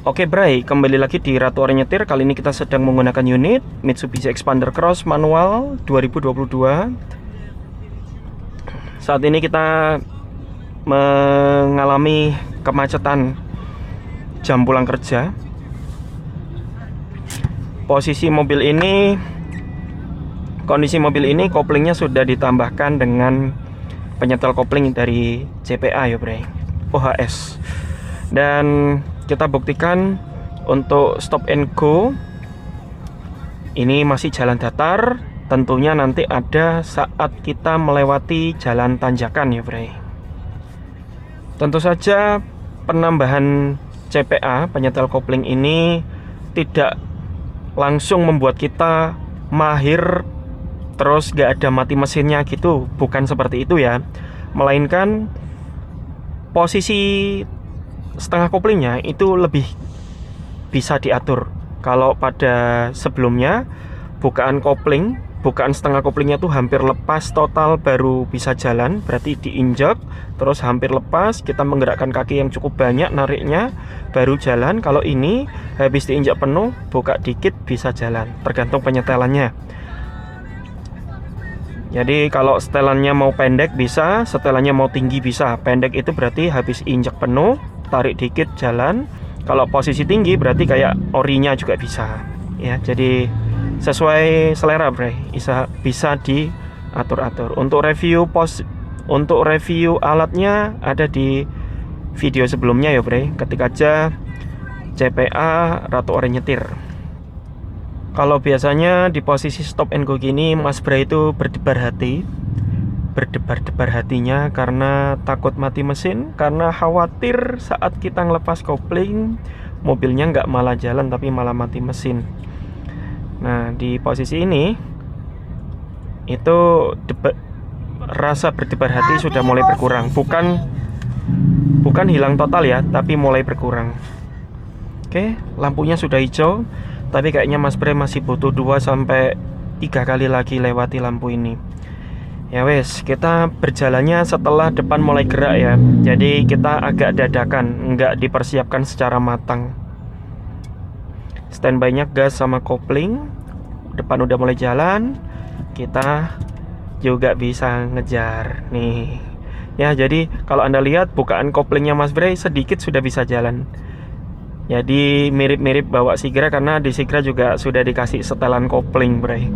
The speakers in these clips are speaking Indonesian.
Oke Bray, kembali lagi di Ratu Orientir. Kali ini kita sedang menggunakan unit Mitsubishi Expander Cross manual 2022. Saat ini kita mengalami kemacetan jam pulang kerja. Kondisi mobil ini koplingnya sudah ditambahkan dengan penyetel kopling dari CPA ya Bray, OHS. Dan kita buktikan untuk stop and go ini masih jalan datar. Tentunya nanti ada saat kita melewati jalan tanjakan ya Bray. Tentu saja penambahan CPA penyetel kopling ini tidak langsung membuat kita mahir terus gak ada mati mesinnya gitu, bukan seperti itu ya. Melainkan posisi setengah koplingnya itu lebih bisa diatur. Kalau pada sebelumnya bukaan setengah koplingnya tuh hampir lepas total baru bisa jalan, berarti diinjak terus hampir lepas, kita menggerakkan kaki yang cukup banyak nariknya baru jalan. Kalau ini habis diinjak penuh, buka dikit bisa jalan, tergantung penyetelannya. Jadi kalau setelannya mau pendek bisa, setelannya mau tinggi bisa. Pendek itu berarti habis injak penuh, tarik dikit jalan. Kalau posisi tinggi berarti kayak orinya juga bisa ya. Jadi sesuai selera Bray, bisa diatur-atur. Untuk review alatnya ada di video sebelumnya ya Bray. Ketik aja CPA Ratu Orientir. Kalau biasanya di posisi stop and go gini, Mas Bray itu berdebar hatinya karena takut mati mesin, karena khawatir saat kita ngelepas kopling mobilnya nggak malah jalan tapi malah mati mesin. Nah di posisi ini itu rasa berdebar hati sudah mulai berkurang, bukan hilang total ya, tapi mulai berkurang. Oke, lampunya sudah hijau, tapi kayaknya Mas Bray masih butuh 2-3 kali lagi lewati lampu ini. Ya wes, kita berjalannya setelah depan mulai gerak ya. Jadi kita agak dadakan, nggak dipersiapkan secara matang. Standby-nya gas sama kopling. Depan udah mulai jalan, kita juga bisa ngejar nih. Ya, jadi kalau Anda lihat bukaan koplingnya Mas Bray sedikit sudah bisa jalan. Jadi mirip-mirip bawa Sigra, karena di Sigra juga sudah dikasih setelan kopling Bray.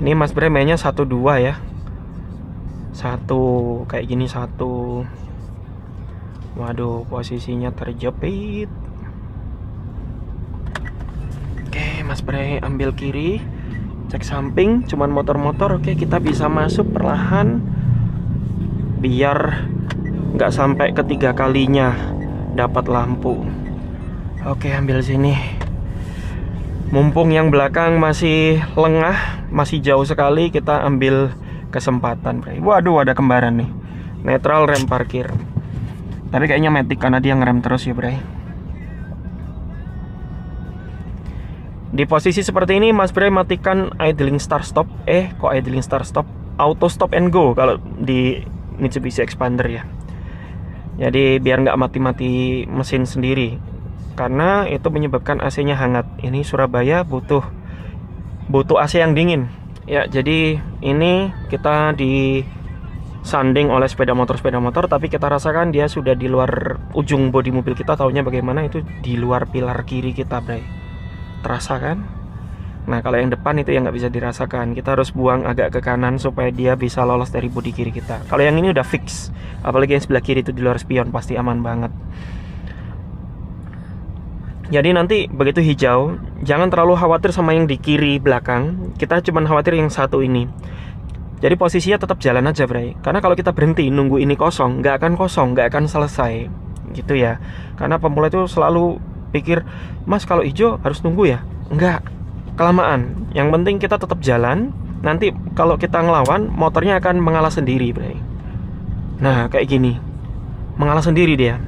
Ini Mas Bray mainnya 1-2 ya. Satu kayak gini, satu. Waduh, posisinya terjepit. Oke, Mas Bray ambil kiri, cek samping, cuman motor-motor. Oke, kita bisa masuk perlahan biar nggak sampai ketiga kalinya dapat lampu. Oke, ambil sini. Mumpung yang belakang masih lengah, masih jauh sekali, kita ambil kesempatan Bray. Waduh, ada kembaran nih. Netral, rem parkir. Tapi kayaknya matic karena dia ngerem terus ya Bray. Di posisi seperti ini Mas Bray matikan idling start stop. Kok idling start stop? Auto stop and go kalau di Mitsubishi Expander ya. Jadi biar nggak mati-mati mesin sendiri, karena itu menyebabkan AC-nya hangat. Ini Surabaya butuh AC yang dingin ya. Jadi ini kita disanding oleh sepeda motor, tapi kita rasakan dia sudah di luar ujung bodi mobil kita. Taunya bagaimana? Itu di luar pilar kiri kita Bray. Terasa kan? Nah kalau yang depan itu yang nggak bisa dirasakan. Kita harus buang agak ke kanan supaya dia bisa lolos dari bodi kiri kita. Kalau yang ini udah fix, apalagi yang sebelah kiri itu di luar spion, pasti aman banget. Jadi nanti begitu hijau, jangan terlalu khawatir sama yang di kiri belakang. Kita cuma khawatir yang satu ini. Jadi posisinya tetap jalan aja Bray. Karena kalau kita berhenti nunggu ini kosong, nggak akan selesai gitu ya. Karena pemula itu selalu pikir, Mas kalau hijau harus nunggu ya. Enggak, kelamaan. Yang penting kita tetap jalan. Nanti kalau kita ngelawan, motornya akan mengalah sendiri Bray. Nah kayak gini, mengalah sendiri dia.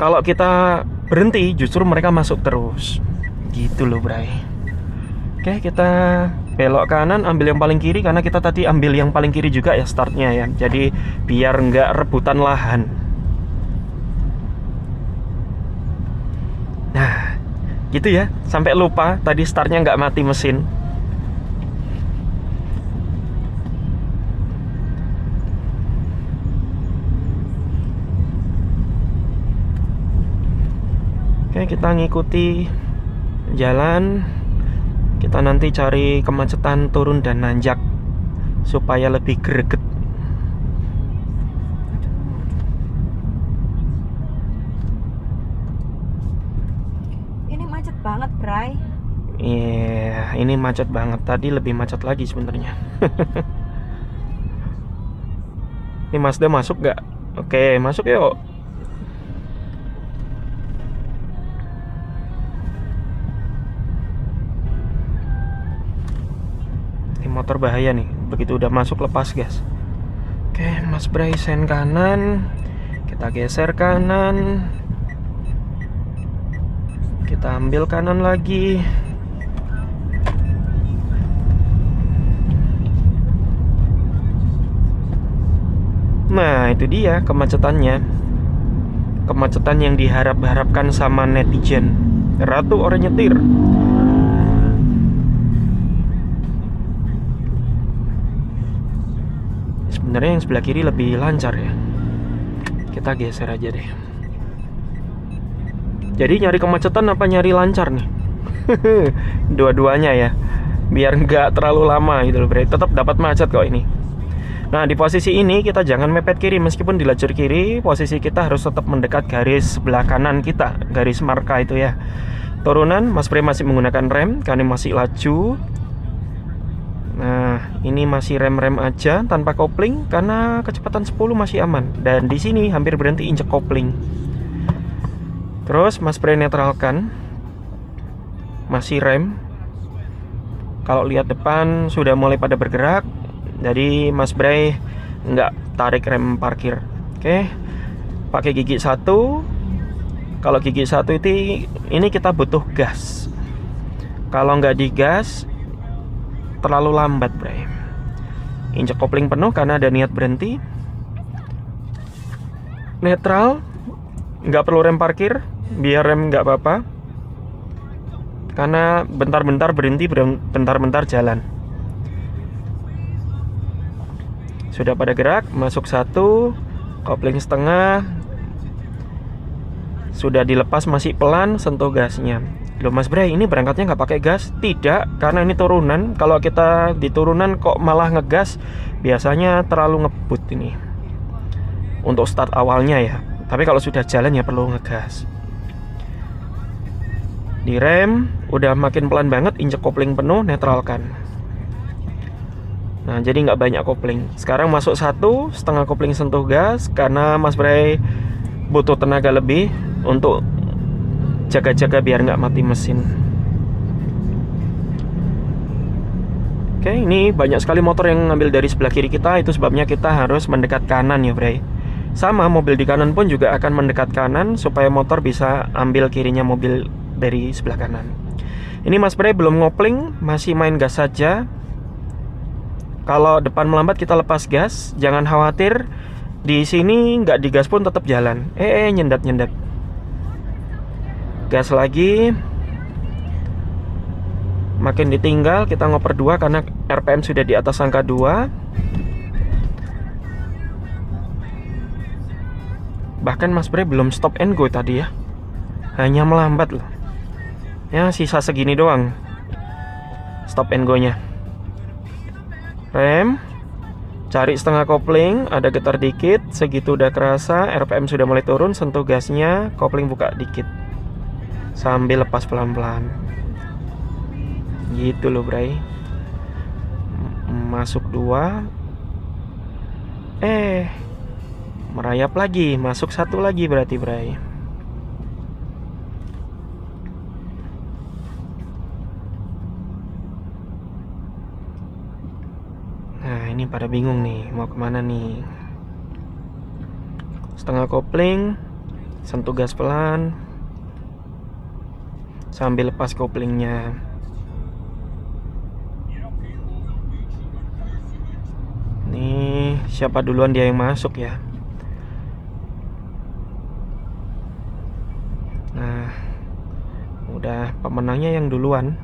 Kalau kita berhenti, justru mereka masuk terus. Gitu loh Bray. Oke, kita belok kanan, ambil yang paling kiri, karena kita tadi ambil yang paling kiri juga ya startnya ya. Jadi biar nggak rebutan lahan. Nah, gitu ya, sampai lupa tadi startnya nggak mati mesin. Oke, kita ngikuti jalan. Kita nanti cari kemacetan turun dan nanjak supaya lebih greget. Ini macet banget, Bray. Iya, ini macet banget. Tadi lebih macet lagi sebenarnya. Ini Mazda masuk nggak? Oke, masuk yuk. Motor bahaya nih, begitu udah masuk lepas gas. Oke, Mas Bray sen kanan, kita geser kanan, kita ambil kanan lagi. Nah, itu dia kemacetannya, kemacetan yang diharap-harapkan sama netizen. Ratu orang nyetir. Sebenarnya yang sebelah kiri lebih lancar ya. Kita geser aja deh. Jadi nyari kemacetan apa nyari lancar nih? Dua-duanya ya. Biar nggak terlalu lama gitu loh, tetap dapat macet kok ini. Nah, di posisi ini kita jangan mepet kiri. Meskipun di lajur kiri, posisi kita harus tetap mendekat garis sebelah kanan kita, garis marka itu ya. Turunan, Mas Bray masih menggunakan rem karena masih laju. Nah, ini masih rem-rem aja tanpa kopling karena kecepatan 10 masih aman. Dan di sini hampir berhenti injek kopling. Terus Mas Bray netralkan. Masih rem. Kalau lihat depan sudah mulai pada bergerak. Jadi Mas Bray nggak tarik rem parkir. Oke. Pakai gigi 1. Kalau gigi 1 itu ini kita butuh gas. Kalau nggak digas terlalu lambat, Bray. Injek kopling penuh karena ada niat berhenti. Netral, nggak perlu rem parkir, biar rem nggak apa-apa. Karena bentar-bentar berhenti, bentar-bentar jalan. Sudah pada gerak, masuk 1, kopling setengah. Sudah dilepas masih pelan, sentuh gasnya. Loh Mas Bray, ini berangkatnya nggak pakai gas? Tidak, karena ini turunan. Kalau kita di turunan kok malah ngegas, biasanya terlalu ngebut ini untuk start awalnya ya. Tapi kalau sudah jalan ya perlu ngegas. Di rem, udah makin pelan banget, injek kopling penuh, netralkan. Nah, jadi nggak banyak kopling. Sekarang masuk 1, setengah kopling sentuh gas, karena Mas Bray butuh tenaga lebih untuk jaga-jaga biar nggak mati mesin. Oke, ini banyak sekali motor yang ngambil dari sebelah kiri kita. Itu sebabnya kita harus mendekat kanan ya, Bray. Sama, mobil di kanan pun juga akan mendekat kanan supaya motor bisa ambil kirinya mobil dari sebelah kanan. Ini Mas Bray belum ngopling, masih main gas saja. Kalau depan melambat kita lepas gas, jangan khawatir. Di sini nggak digas pun tetap jalan. Nyendat-nyendat. Gas lagi. Makin ditinggal, kita ngoper 2 karena RPM sudah di atas angka 2. Bahkan Mas Bray belum stop and go tadi ya. Hanya melambat loh. Ya, sisa segini doang stop and go-nya. Rem. Cari setengah kopling, ada getar dikit, segitu udah kerasa, RPM sudah mulai turun, sentuh gasnya, kopling buka dikit. Sambil lepas pelan-pelan. Gitu loh, Bray. Masuk 2. Merayap lagi, masuk 1 lagi berarti, Bray. Nah, ini pada bingung nih, mau kemana nih. Setengah kopling, sentuh gas pelan, sambil lepas koplingnya. siapa duluan dia yang masuk ya. Nah, udah pemenangnya yang duluan.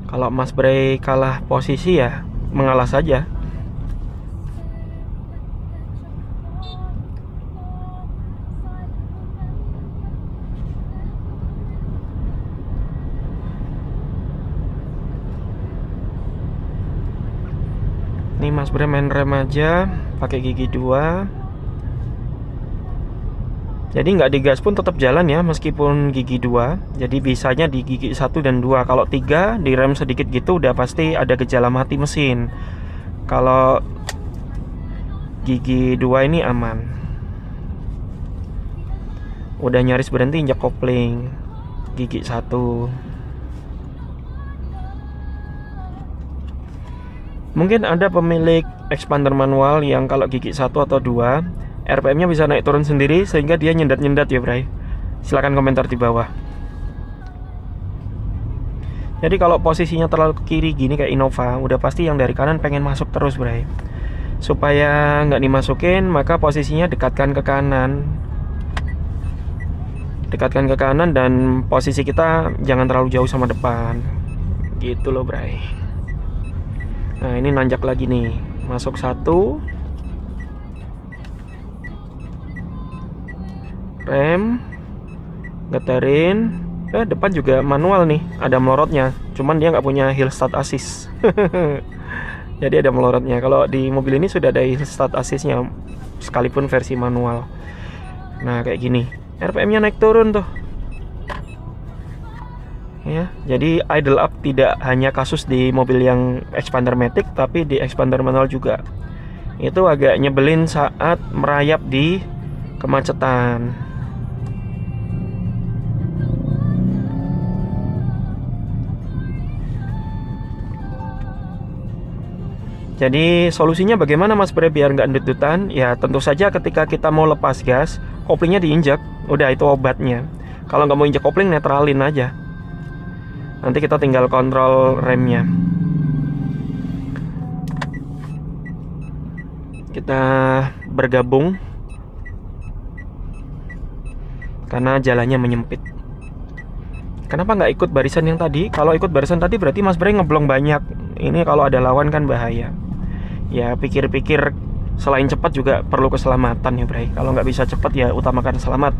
Kalau Mas Bray kalah posisi ya mengalah saja. Nih Mas Bray main rem aja pakai gigi 2. Jadi nggak digas pun tetap jalan ya meskipun gigi 2. Jadi bisanya di gigi 1 dan 2. Kalau 3 di rem sedikit gitu udah pasti ada gejala mati mesin. Kalau gigi 2 ini aman. Udah nyaris berhenti injak kopling gigi 1. Mungkin ada pemilik expander manual yang kalau gigi 1 atau 2 RPM-nya bisa naik turun sendiri sehingga dia nyendat-nyendat ya Bray. Silahkan komentar di bawah. Jadi kalau posisinya terlalu ke kiri gini kayak Innova, udah pasti yang dari kanan pengen masuk terus Bray. Supaya nggak dimasukin, maka posisinya dekatkan ke kanan. Dekatkan ke kanan dan posisi kita jangan terlalu jauh sama depan. Gitu loh Bray. Nah ini nanjak lagi nih. Masuk 1. Rem, geterin. Depan juga manual nih, ada melorotnya. Cuman dia nggak punya hill start assist. Jadi ada melorotnya. Kalau di mobil ini sudah ada hill start assistnya, sekalipun versi manual. Nah kayak gini, RPM-nya naik turun tuh. Ya, jadi idle up tidak hanya kasus di mobil yang expander matic, tapi di expander manual juga. Itu agak nyebelin saat merayap di kemacetan. Jadi solusinya bagaimana Mas Bray biar nggak endut-endutan? Ya tentu saja ketika kita mau lepas gas, koplingnya diinjak. Udah itu obatnya. Kalau nggak mau injak kopling, netralin aja. Nanti kita tinggal kontrol remnya. Kita bergabung karena jalannya menyempit. Kenapa nggak ikut barisan yang tadi? Kalau ikut barisan tadi berarti Mas Bray ngeblong banyak. Ini kalau ada lawan kan bahaya. Ya pikir-pikir selain cepat juga perlu keselamatan ya Bray. Kalau nggak bisa cepat ya utamakan selamat.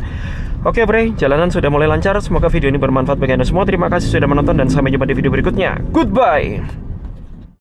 Oke Bray, jalanan sudah mulai lancar. Semoga video ini bermanfaat bagi Anda semua. Terima kasih sudah menonton dan sampai jumpa di video berikutnya. Goodbye.